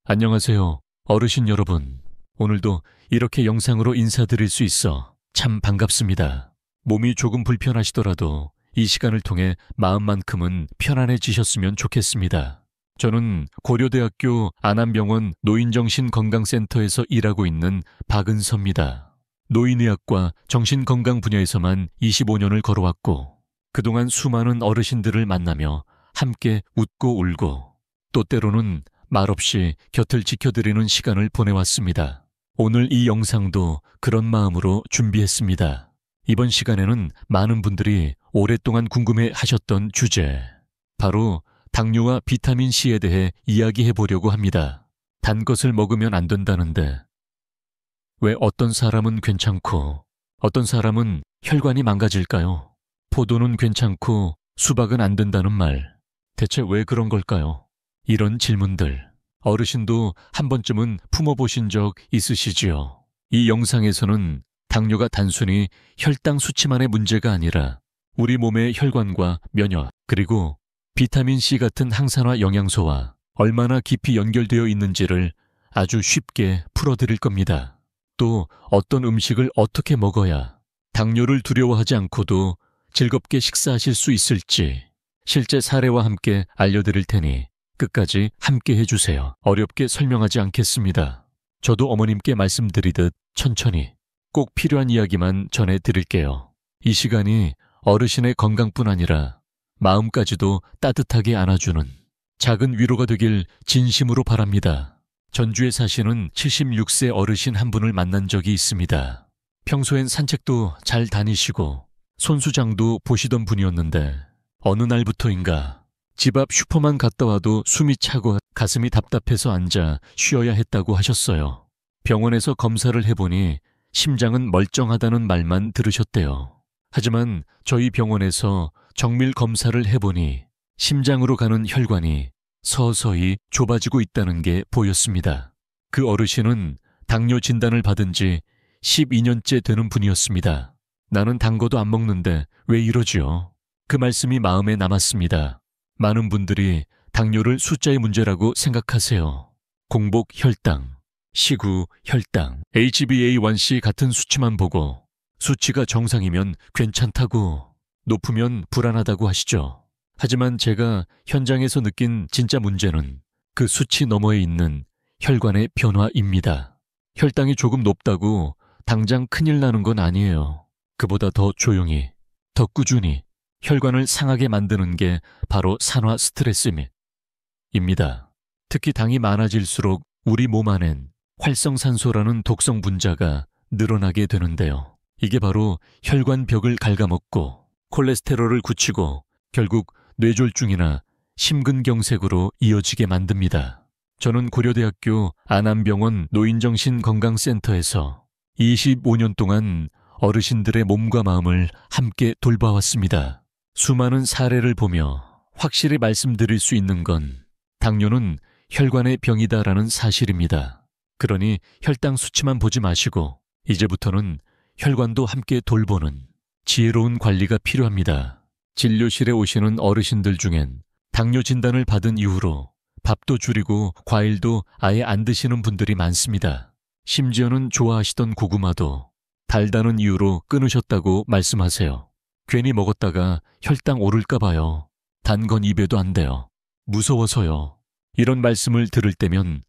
안녕하세요, 어르신 여러분. 오늘도 이렇게 영상으로 인사드릴 수 있어 참 반갑습니다. 몸이 조금 불편하시더라도 이 시간을 통해 마음만큼은 편안해지셨으면 좋겠습니다. 저는 고려대학교 안암병원 노인정신건강센터에서 일하고 있는 박은서입니다. 노인의학과 정신건강 분야에서만 25년을 걸어왔고, 그동안 수많은 어르신들을 만나며 함께 웃고 울고, 또 때로는 말없이 곁을 지켜드리는 시간을 보내왔습니다. 오늘 이 영상도 그런 마음으로 준비했습니다. 이번 시간에는 많은 분들이 오랫동안 궁금해 하셨던 주제, 바로 당뇨와 비타민C에 대해 이야기해 보려고 합니다. 단 것을 먹으면 안 된다는데 왜 어떤 사람은 괜찮고 어떤 사람은 혈관이 망가질까요? 포도는 괜찮고 수박은 안 된다는 말, 대체 왜 그런 걸까요? 이런 질문들, 어르신도 한 번쯤은 품어보신 적 있으시지요? 이 영상에서는 당뇨가 단순히 혈당 수치만의 문제가 아니라 우리 몸의 혈관과 면역, 그리고 비타민C 같은 항산화 영양소와 얼마나 깊이 연결되어 있는지를 아주 쉽게 풀어드릴 겁니다. 또 어떤 음식을 어떻게 먹어야 당뇨를 두려워하지 않고도 즐겁게 식사하실 수 있을지 실제 사례와 함께 알려드릴 테니 끝까지 함께 해주세요. 어렵게 설명하지 않겠습니다. 저도 어머님께 말씀드리듯 천천히 꼭 필요한 이야기만 전해드릴게요. 이 시간이 어르신의 건강뿐 아니라 마음까지도 따뜻하게 안아주는 작은 위로가 되길 진심으로 바랍니다. 전주에 사시는 76세 어르신 한 분을 만난 적이 있습니다. 평소엔 산책도 잘 다니시고 손수장도 보시던 분이었는데 어느 날부터인가 집 앞 슈퍼만 갔다 와도 숨이 차고 가슴이 답답해서 앉아 쉬어야 했다고 하셨어요. 병원에서 검사를 해보니 심장은 멀쩡하다는 말만 들으셨대요. 하지만 저희 병원에서 정밀 검사를 해보니 심장으로 가는 혈관이 서서히 좁아지고 있다는 게 보였습니다. 그 어르신은 당뇨 진단을 받은 지 12년째 되는 분이었습니다. 나는 단 거도 안 먹는데 왜 이러지요? 그 말씀이 마음에 남았습니다. 많은 분들이 당뇨를 숫자의 문제라고 생각하세요. 공복 혈당, 식후 혈당, HbA1c 같은 수치만 보고 수치가 정상이면 괜찮다고, 높으면 불안하다고 하시죠. 하지만 제가 현장에서 느낀 진짜 문제는 그 수치 너머에 있는 혈관의 변화입니다. 혈당이 조금 높다고 당장 큰일 나는 건 아니에요. 그보다 더 조용히, 더 꾸준히 혈관을 상하게 만드는 게 바로 산화 스트레스입니다. 특히 당이 많아질수록 우리 몸 안엔 활성산소라는 독성 분자가 늘어나게 되는데요. 이게 바로 혈관 벽을 갉아먹고 콜레스테롤을 굳히고 결국 뇌졸중이나 심근경색으로 이어지게 만듭니다. 저는 고려대학교 안암병원 노인정신건강센터에서 25년 동안 어르신들의 몸과 마음을 함께 돌봐왔습니다. 수많은 사례를 보며 확실히 말씀드릴 수 있는 건 당뇨는 혈관의 병이다라는 사실입니다. 그러니 혈당 수치만 보지 마시고 이제부터는 혈관도 함께 돌보는 지혜로운 관리가 필요합니다. 진료실에 오시는 어르신들 중엔 당뇨 진단을 받은 이후로 밥도 줄이고 과일도 아예 안 드시는 분들이 많습니다. 심지어는 좋아하시던 고구마도 달다는 이유로 끊으셨다고 말씀하세요. 괜히 먹었다가 혈당 오를까 봐요. 단 건 입에도 안 돼요. 무서워서요. 이런 말씀을 들을 때면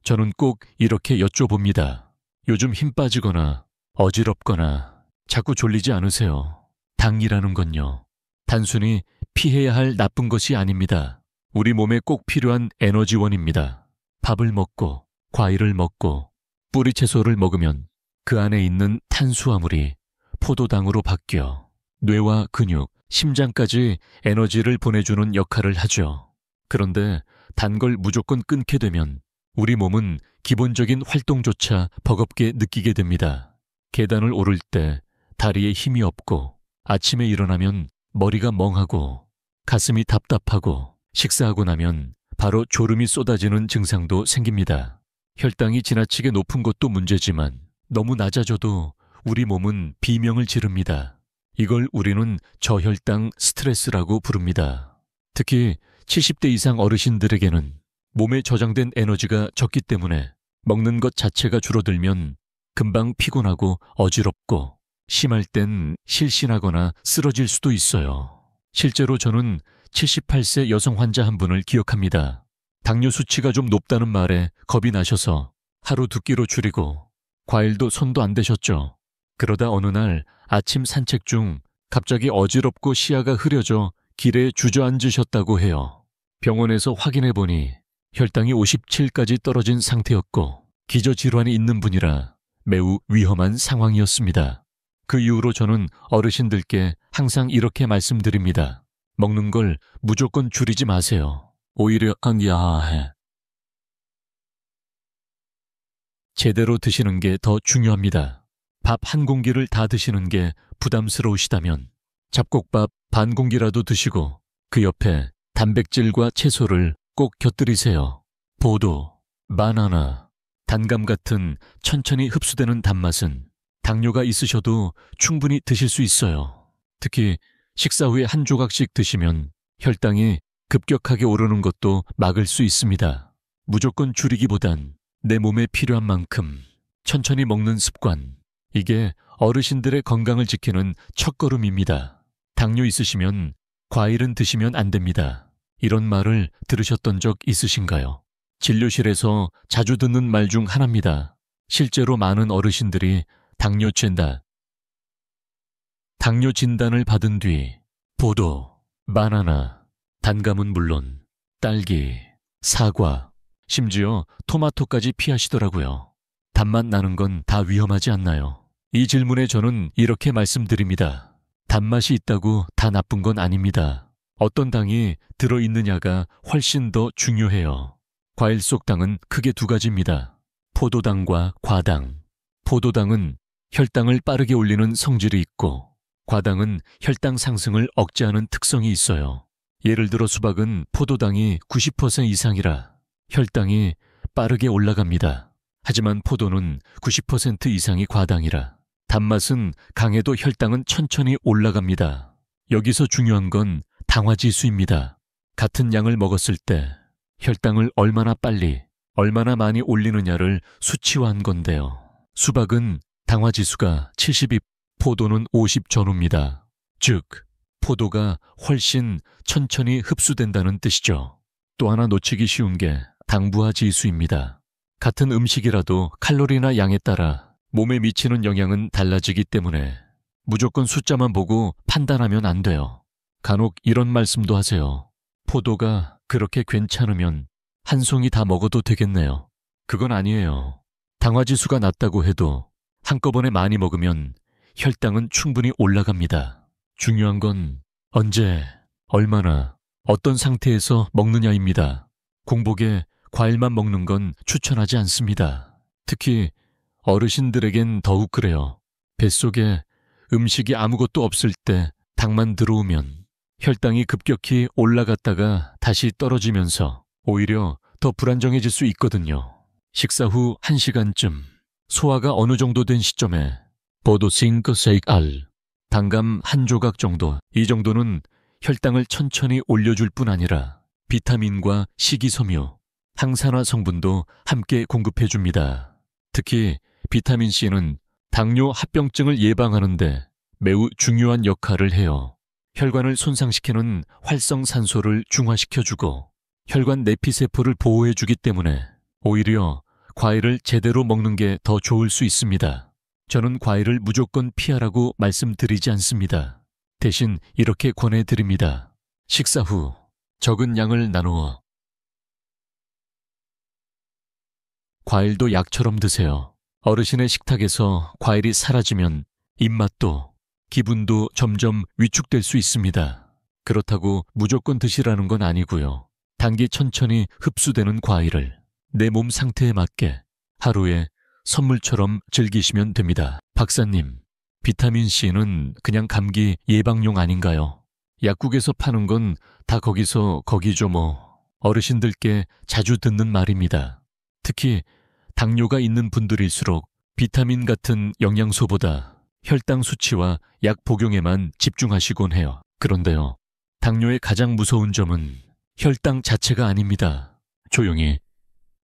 저는 꼭 이렇게 여쭤봅니다. 요즘 힘 빠지거나 어지럽거나 자꾸 졸리지 않으세요? 당이라는 건요, 단순히 피해야 할 나쁜 것이 아닙니다. 우리 몸에 꼭 필요한 에너지원입니다. 밥을 먹고 과일을 먹고 뿌리 채소를 먹으면 그 안에 있는 탄수화물이 포도당으로 바뀌어 뇌와 근육, 심장까지 에너지를 보내주는 역할을 하죠. 그런데 단 걸 무조건 끊게 되면 우리 몸은 기본적인 활동조차 버겁게 느끼게 됩니다. 계단을 오를 때 다리에 힘이 없고, 아침에 일어나면 머리가 멍하고 가슴이 답답하고, 식사하고 나면 바로 졸음이 쏟아지는 증상도 생깁니다. 혈당이 지나치게 높은 것도 문제지만 너무 낮아져도 우리 몸은 비명을 지릅니다. 이걸 우리는 저혈당 스트레스라고 부릅니다. 특히 70대 이상 어르신들에게는 몸에 저장된 에너지가 적기 때문에 먹는 것 자체가 줄어들면 금방 피곤하고 어지럽고 심할 땐 실신하거나 쓰러질 수도 있어요. 실제로 저는 78세 여성 환자 한 분을 기억합니다. 당뇨 수치가 좀 높다는 말에 겁이 나셔서 하루 2끼로 줄이고 과일도 손도 안 대셨죠. 그러다 어느 날 아침 산책 중 갑자기 어지럽고 시야가 흐려져 길에 주저앉으셨다고 해요. 병원에서 확인해보니 혈당이 57까지 떨어진 상태였고 기저질환이 있는 분이라 매우 위험한 상황이었습니다. 그 이후로 저는 어르신들께 항상 이렇게 말씀드립니다. 먹는 걸 무조건 줄이지 마세요. 오히려 야해. 제대로 드시는 게 더 중요합니다. 밥 한 공기를 다 드시는 게 부담스러우시다면 잡곡밥 반 공기라도 드시고 그 옆에 단백질과 채소를 꼭 곁들이세요. 보도, 바나나, 단감 같은 천천히 흡수되는 단맛은 당뇨가 있으셔도 충분히 드실 수 있어요. 특히 식사 후에 한 조각씩 드시면 혈당이 급격하게 오르는 것도 막을 수 있습니다. 무조건 줄이기보단 내 몸에 필요한 만큼 천천히 먹는 습관, 이게 어르신들의 건강을 지키는 첫걸음입니다. 당뇨 있으시면 과일은 드시면 안 됩니다. 이런 말을 들으셨던 적 있으신가요? 진료실에서 자주 듣는 말 중 하나입니다. 실제로 많은 어르신들이 당뇨 진단을 받은 뒤 포도, 바나나, 단감은 물론 딸기, 사과, 심지어 토마토까지 피하시더라고요. 단맛 나는 건 다 위험하지 않나요? 이 질문에 저는 이렇게 말씀드립니다. 단맛이 있다고 다 나쁜 건 아닙니다. 어떤 당이 들어있느냐가 훨씬 더 중요해요. 과일 속 당은 크게 2가지입니다. 포도당과 과당. 포도당은 혈당을 빠르게 올리는 성질이 있고 과당은 혈당 상승을 억제하는 특성이 있어요. 예를 들어 수박은 포도당이 90% 이상이라 혈당이 빠르게 올라갑니다. 하지만 포도는 90% 이상이 과당이라 단맛은 강해도 혈당은 천천히 올라갑니다. 여기서 중요한 건 당화지수입니다. 같은 양을 먹었을 때 혈당을 얼마나 빨리, 얼마나 많이 올리느냐를 수치화한 건데요. 수박은 당화지수가 72, 포도는 50 전후입니다. 즉, 포도가 훨씬 천천히 흡수된다는 뜻이죠. 또 하나 놓치기 쉬운 게 당부화 지수입니다. 같은 음식이라도 칼로리나 양에 따라 몸에 미치는 영향은 달라지기 때문에 무조건 숫자만 보고 판단하면 안 돼요. 간혹 이런 말씀도 하세요. 포도가 그렇게 괜찮으면 한 송이 다 먹어도 되겠네요. 그건 아니에요. 당화지수가 낮다고 해도 한꺼번에 많이 먹으면 혈당은 충분히 올라갑니다. 중요한 건 언제, 얼마나, 어떤 상태에서 먹느냐입니다. 공복에 과일만 먹는 건 추천하지 않습니다. 특히 어르신들에겐 더욱 그래요. 뱃속에 음식이 아무것도 없을 때 당만 들어오면 혈당이 급격히 올라갔다가 다시 떨어지면서 오히려 더 불안정해질 수 있거든요. 식사 후 1시간쯤 소화가 어느 정도 된 시점에 보도 5-6알 단감 한 조각 정도, 이 정도는 혈당을 천천히 올려줄 뿐 아니라 비타민과 식이섬유, 항산화 성분도 함께 공급해줍니다. 특히 비타민C는 당뇨 합병증을 예방하는데 매우 중요한 역할을 해요. 혈관을 손상시키는 활성산소를 중화시켜주고 혈관 내피세포를 보호해주기 때문에 오히려 과일을 제대로 먹는 게 더 좋을 수 있습니다. 저는 과일을 무조건 피하라고 말씀드리지 않습니다. 대신 이렇게 권해드립니다. 식사 후 적은 양을 나누어 과일도 약처럼 드세요. 어르신의 식탁에서 과일이 사라지면 입맛도 기분도 점점 위축될 수 있습니다. 그렇다고 무조건 드시라는 건 아니고요. 단기 천천히 흡수되는 과일을 내 몸 상태에 맞게 하루에 선물처럼 즐기시면 됩니다. 박사님, 비타민C는 그냥 감기 예방용 아닌가요? 약국에서 파는 건 다 거기죠 뭐. 어르신들께 자주 듣는 말입니다. 특히 당뇨가 있는 분들일수록 비타민 같은 영양소보다 혈당 수치와 약 복용에만 집중하시곤 해요. 그런데요, 당뇨의 가장 무서운 점은 혈당 자체가 아닙니다. 조용히,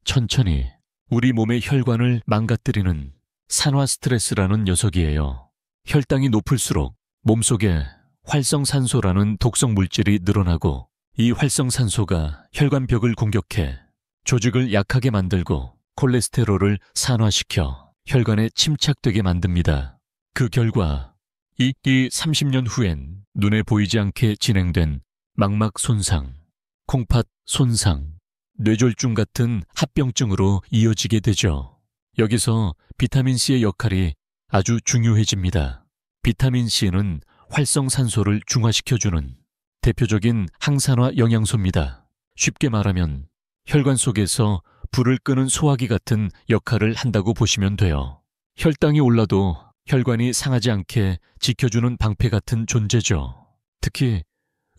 천천히 우리 몸의 혈관을 망가뜨리는 산화 스트레스라는 녀석이에요. 혈당이 높을수록 몸속에 활성산소라는 독성 물질이 늘어나고 이 활성산소가 혈관벽을 공격해 조직을 약하게 만들고 콜레스테롤을 산화시켜 혈관에 침착되게 만듭니다. 그 결과 이 30년 후엔 눈에 보이지 않게 진행된 망막 손상, 콩팥 손상, 뇌졸중 같은 합병증으로 이어지게 되죠. 여기서 비타민C의 역할이 아주 중요해집니다. 비타민C는 활성산소를 중화시켜주는 대표적인 항산화 영양소입니다. 쉽게 말하면 혈관 속에서 불을 끄는 소화기 같은 역할을 한다고 보시면 돼요. 혈당이 올라도 혈관이 상하지 않게 지켜주는 방패 같은 존재죠. 특히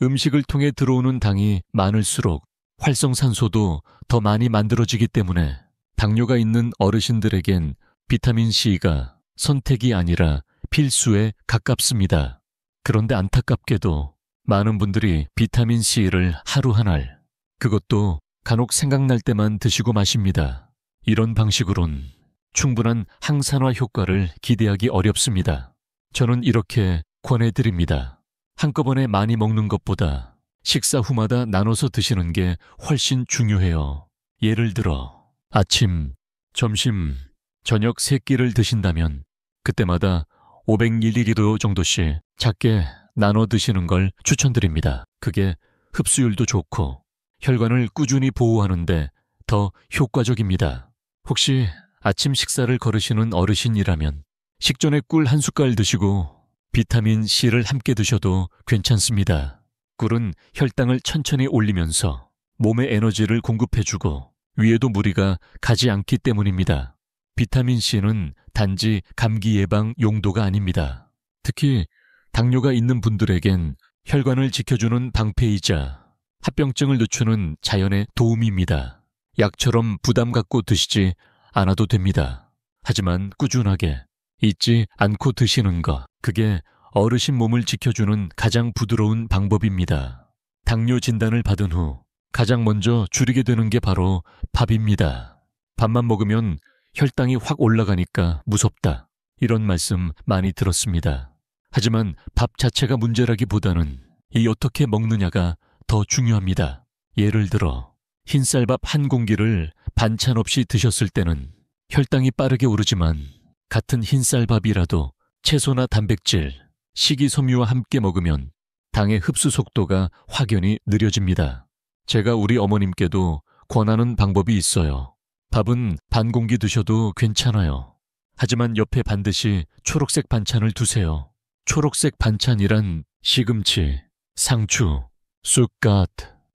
음식을 통해 들어오는 당이 많을수록 활성산소도 더 많이 만들어지기 때문에 당뇨가 있는 어르신들에겐 비타민C가 선택이 아니라 필수에 가깝습니다. 그런데 안타깝게도 많은 분들이 비타민C를 하루 한 알, 그것도 간혹 생각날 때만 드시고 마십니다. 이런 방식으론 충분한 항산화 효과를 기대하기 어렵습니다. 저는 이렇게 권해드립니다. 한꺼번에 많이 먹는 것보다 식사 후마다 나눠서 드시는 게 훨씬 중요해요. 예를 들어 아침, 점심, 저녁 3끼를 드신다면 그때마다 500ml 정도씩 작게 나눠 드시는 걸 추천드립니다. 그게 흡수율도 좋고 혈관을 꾸준히 보호하는데 더 효과적입니다. 혹시 아침 식사를 거르시는 어르신이라면 식전에 꿀 한 숟갈 드시고 비타민C를 함께 드셔도 괜찮습니다. 꿀은 혈당을 천천히 올리면서 몸에 에너지를 공급해주고 위에도 무리가 가지 않기 때문입니다. 비타민C는 단지 감기 예방 용도가 아닙니다. 특히 당뇨가 있는 분들에겐 혈관을 지켜주는 방패이자 합병증을 늦추는 자연의 도움입니다. 약처럼 부담 갖고 드시지 않아도 됩니다. 하지만 꾸준하게 잊지 않고 드시는 것, 그게 어르신 몸을 지켜주는 가장 부드러운 방법입니다. 당뇨 진단을 받은 후 가장 먼저 줄이게 되는 게 바로 밥입니다. 밥만 먹으면 혈당이 확 올라가니까 무섭다. 이런 말씀 많이 들었습니다. 하지만 밥 자체가 문제라기보다는 이 어떻게 먹느냐가 더 중요합니다. 예를 들어 흰쌀밥 한 공기를 반찬 없이 드셨을 때는 혈당이 빠르게 오르지만 같은 흰쌀밥이라도 채소나 단백질, 식이섬유와 함께 먹으면 당의 흡수 속도가 확연히 느려집니다. 제가 우리 어머님께도 권하는 방법이 있어요. 밥은 반 공기 드셔도 괜찮아요. 하지만 옆에 반드시 초록색 반찬을 두세요. 초록색 반찬이란 시금치, 상추, 쑥갓,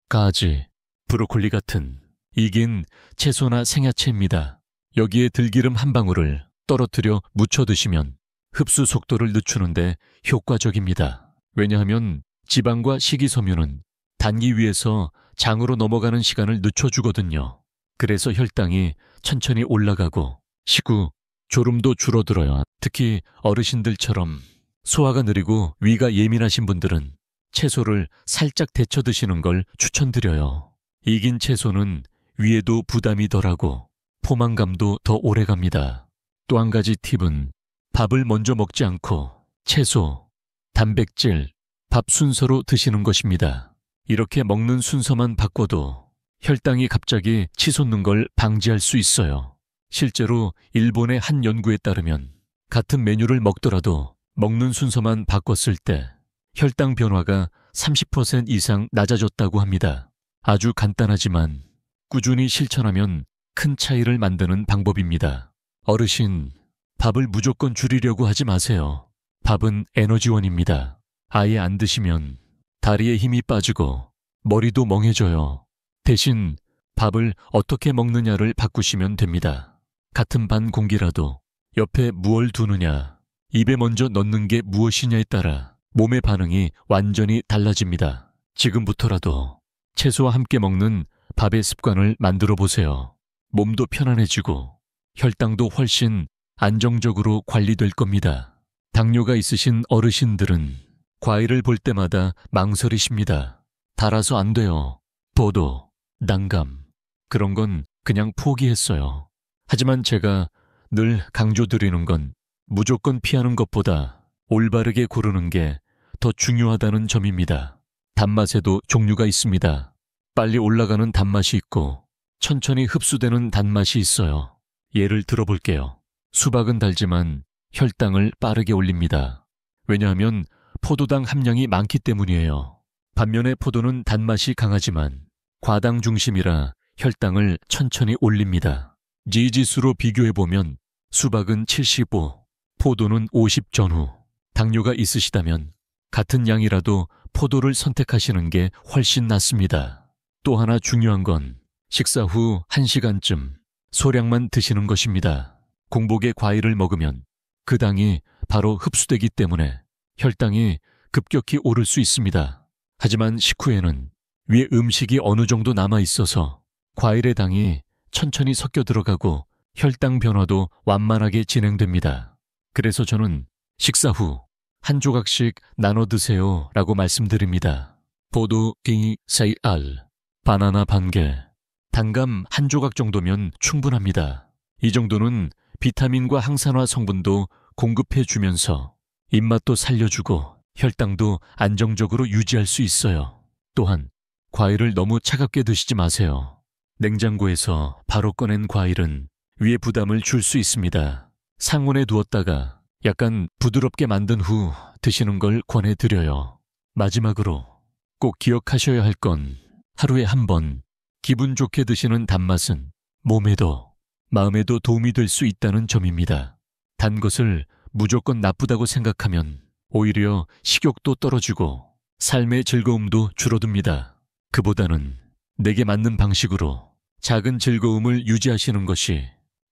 가지, 브로콜리 같은 익인 채소나 생야채입니다. 여기에 들기름 한 방울을 떨어뜨려 무쳐 드시면 흡수 속도를 늦추는데 효과적입니다. 왜냐하면 지방과 식이섬유는 단기 위에서 장으로 넘어가는 시간을 늦춰주거든요. 그래서 혈당이 천천히 올라가고 식후 졸음도 줄어들어요. 특히 어르신들처럼 소화가 느리고 위가 예민하신 분들은 채소를 살짝 데쳐 드시는 걸 추천드려요. 익인 채소는 위에도 부담이 덜하고 포만감도 더 오래갑니다. 또 한 가지 팁은 밥을 먼저 먹지 않고 채소, 단백질, 밥 순서로 드시는 것입니다. 이렇게 먹는 순서만 바꿔도 혈당이 갑자기 치솟는 걸 방지할 수 있어요. 실제로 일본의 한 연구에 따르면 같은 메뉴를 먹더라도 먹는 순서만 바꿨을 때 혈당 변화가 30% 이상 낮아졌다고 합니다. 아주 간단하지만 꾸준히 실천하면 큰 차이를 만드는 방법입니다. 어르신, 밥을 무조건 줄이려고 하지 마세요. 밥은 에너지원입니다. 아예 안 드시면 다리에 힘이 빠지고 머리도 멍해져요. 대신 밥을 어떻게 먹느냐를 바꾸시면 됩니다. 같은 반 공기라도 옆에 무얼 두느냐, 입에 먼저 넣는 게 무엇이냐에 따라 몸의 반응이 완전히 달라집니다. 지금부터라도 채소와 함께 먹는 밥의 습관을 만들어 보세요. 몸도 편안해지고 혈당도 훨씬 안정적으로 관리될 겁니다. 당뇨가 있으신 어르신들은 과일을 볼 때마다 망설이십니다. 달아서 안 돼요. 포도, 단감, 그런 건 그냥 포기했어요. 하지만 제가 늘 강조드리는 건 무조건 피하는 것보다 올바르게 고르는 게 더 중요하다는 점입니다. 단맛에도 종류가 있습니다. 빨리 올라가는 단맛이 있고 천천히 흡수되는 단맛이 있어요. 예를 들어볼게요. 수박은 달지만 혈당을 빠르게 올립니다. 왜냐하면 포도당 함량이 많기 때문이에요. 반면에 포도는 단맛이 강하지만 과당 중심이라 혈당을 천천히 올립니다. 지지수로 비교해보면 수박은 75, 포도는 50 전후. 당뇨가 있으시다면 같은 양이라도 포도를 선택하시는 게 훨씬 낫습니다. 또 하나 중요한 건 식사 후 1시간쯤 소량만 드시는 것입니다. 공복에 과일을 먹으면 그 당이 바로 흡수되기 때문에 혈당이 급격히 오를 수 있습니다. 하지만 식후에는 위에 음식이 어느 정도 남아 있어서 과일의 당이 천천히 섞여 들어가고 혈당 변화도 완만하게 진행됩니다. 그래서 저는 식사 후 한 조각씩 나눠 드세요 라고 말씀드립니다. 포도, 기, 세알, 바나나 반 개, 단감 한 조각 정도면 충분합니다. 이 정도는 비타민과 항산화 성분도 공급해 주면서 입맛도 살려주고 혈당도 안정적으로 유지할 수 있어요. 또한 과일을 너무 차갑게 드시지 마세요. 냉장고에서 바로 꺼낸 과일은 위에 부담을 줄 수 있습니다. 상온에 두었다가 약간 부드럽게 만든 후 드시는 걸 권해드려요. 마지막으로 꼭 기억하셔야 할 건 하루에 한 번 기분 좋게 드시는 단맛은 몸에도 마음에도 도움이 될 수 있다는 점입니다. 단 것을 무조건 나쁘다고 생각하면 오히려 식욕도 떨어지고 삶의 즐거움도 줄어듭니다. 그보다는 내게 맞는 방식으로 작은 즐거움을 유지하시는 것이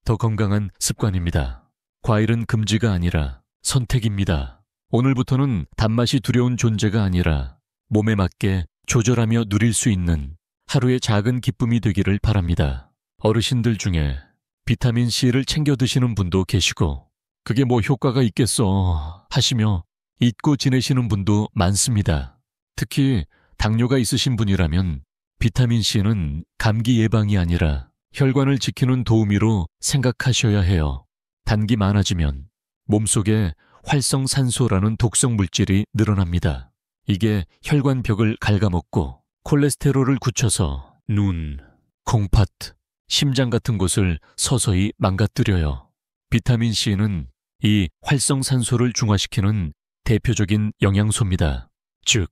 더 건강한 습관입니다. 과일은 금지가 아니라 선택입니다. 오늘부터는 단맛이 두려운 존재가 아니라 몸에 맞게 조절하며 누릴 수 있는 하루의 작은 기쁨이 되기를 바랍니다. 어르신들 중에 비타민C를 챙겨 드시는 분도 계시고 그게 뭐 효과가 있겠어 하시며 잊고 지내시는 분도 많습니다. 특히 당뇨가 있으신 분이라면 비타민C는 감기 예방이 아니라 혈관을 지키는 도우미로 생각하셔야 해요. 단기 많아지면 몸속에 활성산소라는 독성 물질이 늘어납니다. 이게 혈관벽을 갉아먹고 콜레스테롤을 굳혀서 눈, 콩팥, 심장 같은 곳을 서서히 망가뜨려요. 비타민C는 이 활성산소를 중화시키는 대표적인 영양소입니다. 즉,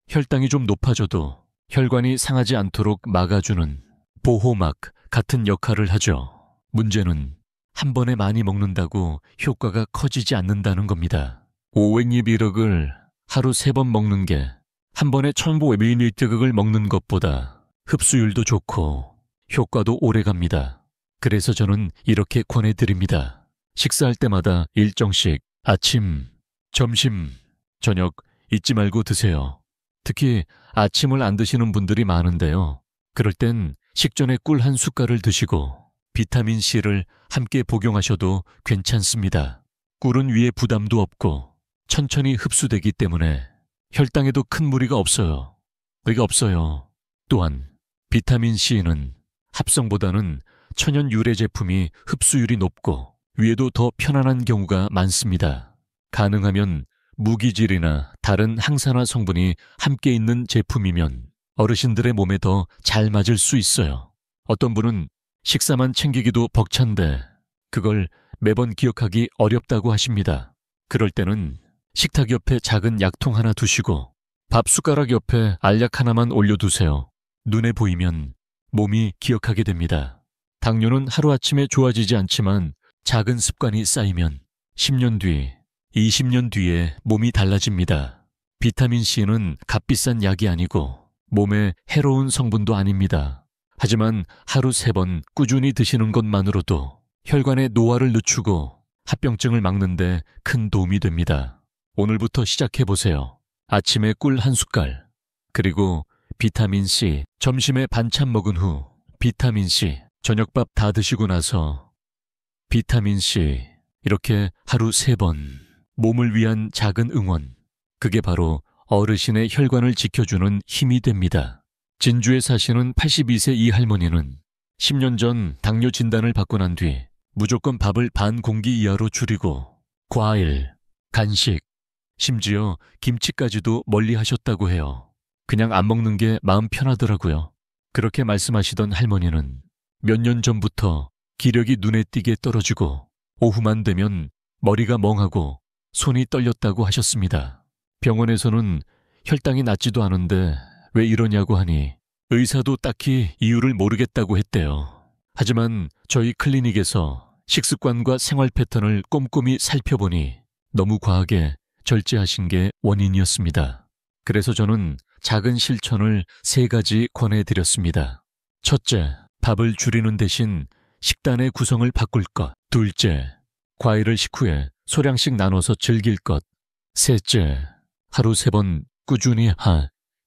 혈당이 좀 높아져도 혈관이 상하지 않도록 막아주는 보호막 같은 역할을 하죠. 문제는 한 번에 많이 먹는다고 효과가 커지지 않는다는 겁니다. 500mg을 하루 3번 먹는 게 한 번에 1500mg을 먹는 것보다 흡수율도 좋고 효과도 오래갑니다. 그래서 저는 이렇게 권해드립니다. 식사할 때마다 일정씩 아침, 점심, 저녁 잊지 말고 드세요. 특히 아침을 안 드시는 분들이 많은데요. 그럴 땐 식전에 꿀 한 숟갈을 드시고 비타민C를 함께 복용하셔도 괜찮습니다. 꿀은 위에 부담도 없고 천천히 흡수되기 때문에 혈당에도 큰 무리가 없어요. 또한 비타민C는 합성보다는 천연 유래 제품이 흡수율이 높고 위에도 더 편안한 경우가 많습니다. 가능하면 무기질이나 다른 항산화 성분이 함께 있는 제품이면 어르신들의 몸에 더 잘 맞을 수 있어요. 어떤 분은 식사만 챙기기도 벅찬데 그걸 매번 기억하기 어렵다고 하십니다. 그럴 때는 식탁 옆에 작은 약통 하나 두시고 밥 숟가락 옆에 알약 하나만 올려두세요. 눈에 보이면 몸이 기억하게 됩니다. 당뇨는 하루아침에 좋아지지 않지만 작은 습관이 쌓이면 10년 뒤, 20년 뒤에 몸이 달라집니다. 비타민C는 값비싼 약이 아니고 몸에 해로운 성분도 아닙니다. 하지만 하루 3번 꾸준히 드시는 것만으로도 혈관의 노화를 늦추고 합병증을 막는 데 큰 도움이 됩니다. 오늘부터 시작해보세요. 아침에 꿀 한 숟갈, 그리고 비타민C, 점심에 반찬 먹은 후 비타민C, 저녁밥 다 드시고 나서 비타민C, 이렇게 하루 3번 몸을 위한 작은 응원, 그게 바로 어르신의 혈관을 지켜주는 힘이 됩니다. 진주에 사시는 82세 이 할머니는 10년 전 당뇨 진단을 받고 난 뒤 무조건 밥을 반 공기 이하로 줄이고 과일, 간식, 심지어 김치까지도 멀리 하셨다고 해요. 그냥 안 먹는 게 마음 편하더라고요. 그렇게 말씀하시던 할머니는 몇 년 전부터 기력이 눈에 띄게 떨어지고 오후만 되면 머리가 멍하고 손이 떨렸다고 하셨습니다. 병원에서는 혈당이 낮지도 않은데 왜 이러냐고 하니 의사도 딱히 이유를 모르겠다고 했대요. 하지만 저희 클리닉에서 식습관과 생활 패턴을 꼼꼼히 살펴보니 너무 과하게 절제하신 게 원인이었습니다. 그래서 저는 작은 실천을 3가지 권해드렸습니다. 첫째, 밥을 줄이는 대신 식단의 구성을 바꿀 것. 둘째, 과일을 식후에 소량씩 나눠서 즐길 것. 셋째, 하루 3번 꾸준히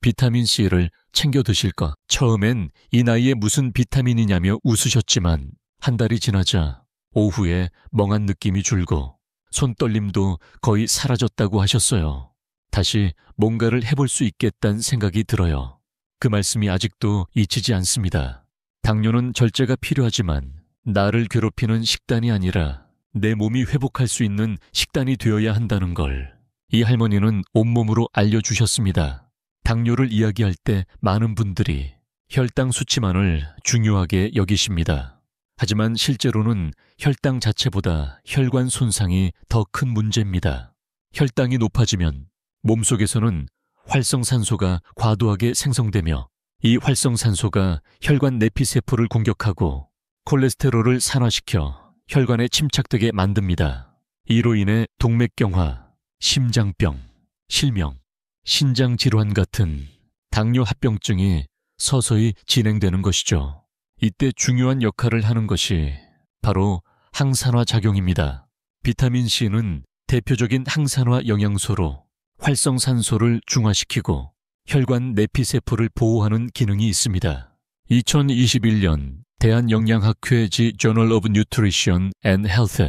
비타민C를 챙겨 드실 것. 처음엔 이 나이에 무슨 비타민이냐며 웃으셨지만 한 달이 지나자 오후에 멍한 느낌이 줄고 손떨림도 거의 사라졌다고 하셨어요. 다시 뭔가를 해볼 수 있겠다는 생각이 들어요. 그 말씀이 아직도 잊히지 않습니다. 당뇨는 절제가 필요하지만 나를 괴롭히는 식단이 아니라 내 몸이 회복할 수 있는 식단이 되어야 한다는 걸 이 할머니는 온몸으로 알려주셨습니다. 당뇨를 이야기할 때 많은 분들이 혈당 수치만을 중요하게 여기십니다. 하지만 실제로는 혈당 자체보다 혈관 손상이 더 큰 문제입니다. 혈당이 높아지면 몸속에서는 활성산소가 과도하게 생성되며 이 활성산소가 혈관 내피세포를 공격하고 콜레스테롤을 산화시켜 혈관에 침착되게 만듭니다. 이로 인해 동맥경화, 심장병, 실명, 신장질환 같은 당뇨 합병증이 서서히 진행되는 것이죠. 이때 중요한 역할을 하는 것이 바로 항산화 작용입니다. 비타민C는 대표적인 항산화 영양소로 활성산소를 중화시키고 혈관 내피세포를 보호하는 기능이 있습니다. 2021년 대한영양학회 Journal of Nutrition and Health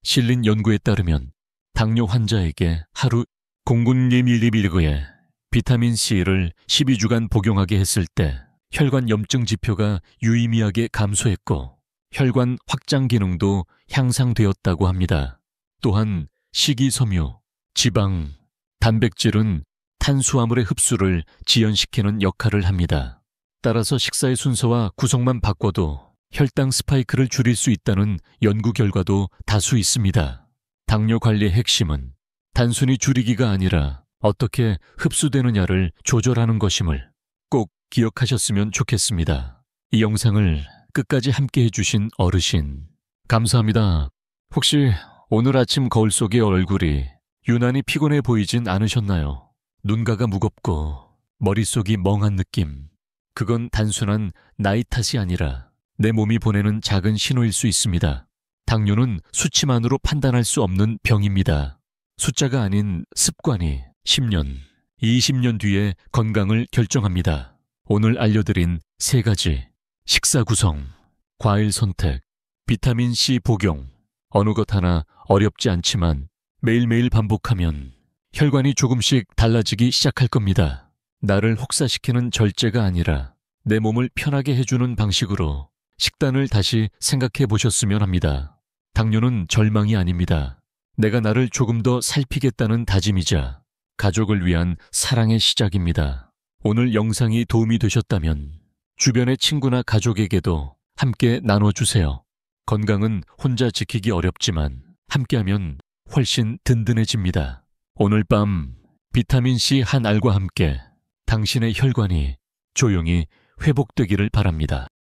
실린 연구에 따르면 당뇨 환자에게 하루 0.0mg의 비타민C를 12주간 복용하게 했을 때 혈관 염증 지표가 유의미하게 감소했고 혈관 확장 기능도 향상되었다고 합니다. 또한 식이섬유, 지방, 단백질은 탄수화물의 흡수를 지연시키는 역할을 합니다. 따라서 식사의 순서와 구성만 바꿔도 혈당 스파이크를 줄일 수 있다는 연구 결과도 다수 있습니다. 당뇨 관리의 핵심은 단순히 줄이기가 아니라 어떻게 흡수되느냐를 조절하는 것임을 꼭 기억하셨으면 좋겠습니다. 이 영상을 끝까지 함께 해주신 어르신, 감사합니다. 혹시 오늘 아침 거울 속의 얼굴이 유난히 피곤해 보이진 않으셨나요? 눈가가 무겁고 머릿속이 멍한 느낌. 그건 단순한 나이 탓이 아니라 내 몸이 보내는 작은 신호일 수 있습니다. 당뇨는 수치만으로 판단할 수 없는 병입니다. 숫자가 아닌 습관이 10년, 20년 뒤에 건강을 결정합니다. 오늘 알려드린 3가지 식사 구성, 과일 선택, 비타민C 복용, 어느 것 하나 어렵지 않지만 매일매일 반복하면 혈관이 조금씩 달라지기 시작할 겁니다. 나를 혹사시키는 절제가 아니라 내 몸을 편하게 해주는 방식으로 식단을 다시 생각해 보셨으면 합니다. 당뇨는 절망이 아닙니다. 내가 나를 조금 더 살피겠다는 다짐이자 가족을 위한 사랑의 시작입니다. 오늘 영상이 도움이 되셨다면 주변의 친구나 가족에게도 함께 나눠주세요. 건강은 혼자 지키기 어렵지만 함께하면 훨씬 든든해집니다. 오늘 밤 비타민C 한 알과 함께 당신의 혈관이 조용히 회복되기를 바랍니다.